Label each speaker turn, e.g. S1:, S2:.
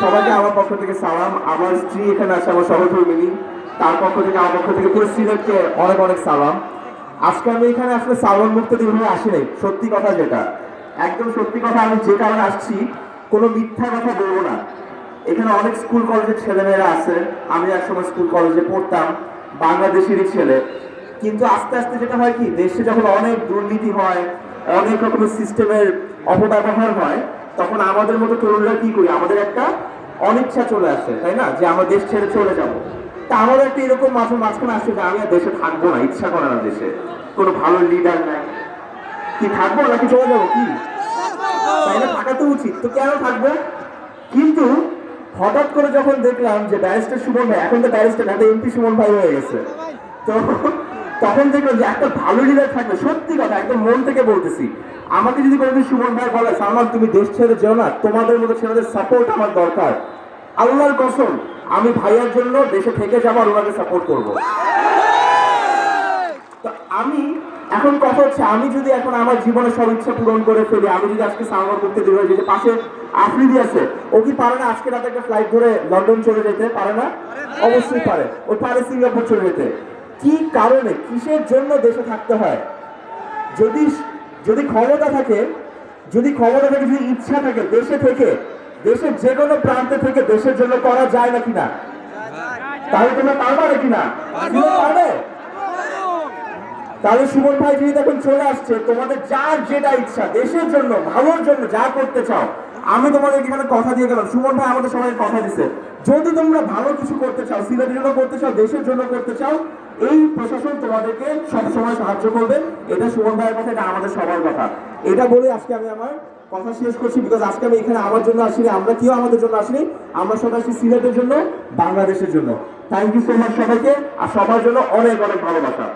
S1: সবাইকে আমার পক্ষ থেকে সালাম। আমার স্ত্রী এখানে আছে, আমার সহধর্মিনী, তার পক্ষ থেকে আমার পক্ষ থেকে পুরো সিলেটকে অনেক অনেক সালাম। আজকে আমি এখানে আসলে সালমান মুক্তাদি ভাবে আসি নাই, সত্যি কথা যেটা, একদম সত্যি কথা। আমি যে কারণে আসছি, কোনো মিথ্যা কথা বলবো না। এখানে অনেক স্কুল কলেজের ছেলেমেয়েরা আছে, আমি একসময় স্কুল কলেজে পড়তাম, বাংলাদেশেরই ছেলে। কিন্তু আস্তে আস্তে যেটা হয় কি, দেশে যখন অনেক দুর্নীতি হয়, অনেক রকমের সিস্টেমের অপব্যবহার হয়, তখন আমাদের মতো তরুণরা কি করি, আমাদের একটা অনিচ্ছা চলে আসে, তাই না, যে আমরা দেশ ছেড়ে চলে যাব। তা আমাদের একটা এরকম মাঝখানে আসছে যে আমি আর দেশে থাকবো না, ইচ্ছা করে না, দেশে কোনো ভালো লিডার নাই, কি থাকবো নাকি চলে যাবো, কি তাই না, থাকা তো উচিত, তো কেন থাকবো। কিন্তু হঠাৎ করে যখন দেখলাম যে ব্যারিস্টার সুমন ভাই, এখন তো ব্যারিস্টার না, এমপি সুমন ভাই হয়ে গেছে, তো তখন দেখলাম যে একটা ভালো লিডার থাকবে, সত্যি কথা একদম মন থেকে বলতেছি। আমাকে যদি কোনোদিন সুমন ভাই বলে সালমান তুমি দেশ ছেড়ে যেও না, তোমাদের মতো ছেলেদের সাপোর্ট আমার দরকার, আল্লাহর কসম আমি ভাইয়ার জন্য দেশে থেকে যাবো আর ওনাকে সাপোর্ট করবো। তো আমি এখন কথা হচ্ছে, আমি যদি এখন আমার জীবনে সব ইচ্ছা পূরণ করে ফেলি, আমি যদি আজকে সালমান মুক্তাদি ভাই, যে পাশে আফ্রিদি আছে, ও কি পারে না আজকে রাতে একটা ফ্লাইট ধরে লন্ডন চলে যেতে, পারে না? অবশ্যই পারে, ও পারে সিঙ্গাপুর চলে যেতে। কি কারণে, কিসের জন্য দেশে থাকতে হয়? যদি যদি ক্ষমতা থাকে, যদি ইচ্ছা থাকে, দেশে থেকে, দেশের যে কোনো প্রান্তে থেকে দেশের জন্য করা যায় নাকি না? তাহলে তোমরা পারবা নাকি না? পারবে? তাহলে সুমন ভাই যদি এখন চলে আসছে, তোমাদের যার যেটা ইচ্ছা, দেশের জন্য ভালোর জন্য যা করতে চাও, আমি তোমাদের এখানে কথা দিয়ে গেলাম, সুমন ভাই আমাদের সবাই কথা দিচ্ছে, যদি তোমরা ভালো কিছু করতে চাও, সিলেটের জন্য করতে চাও, দেশের জন্য করতে চাও, এই প্রশাসন তোমাদেরকে সবসময় সাহায্য করবে। এটা সুমন ভাইয়ের কথা, এটা আমাদের সবার কথা। এটা বলে আজকে আমি আমার কথা শেষ করছি, বিকজ আজকে আমি এখানে আমার জন্য আসিনি, আমরা কেউ আমাদের জন্য আসিনি, আমরা সবাই আসছি সিলেটের জন্য, বাংলাদেশের জন্য। থ্যাংক ইউ সো মাচ সবাইকে, আর সবার জন্য অনেক অনেক ভালোবাসা।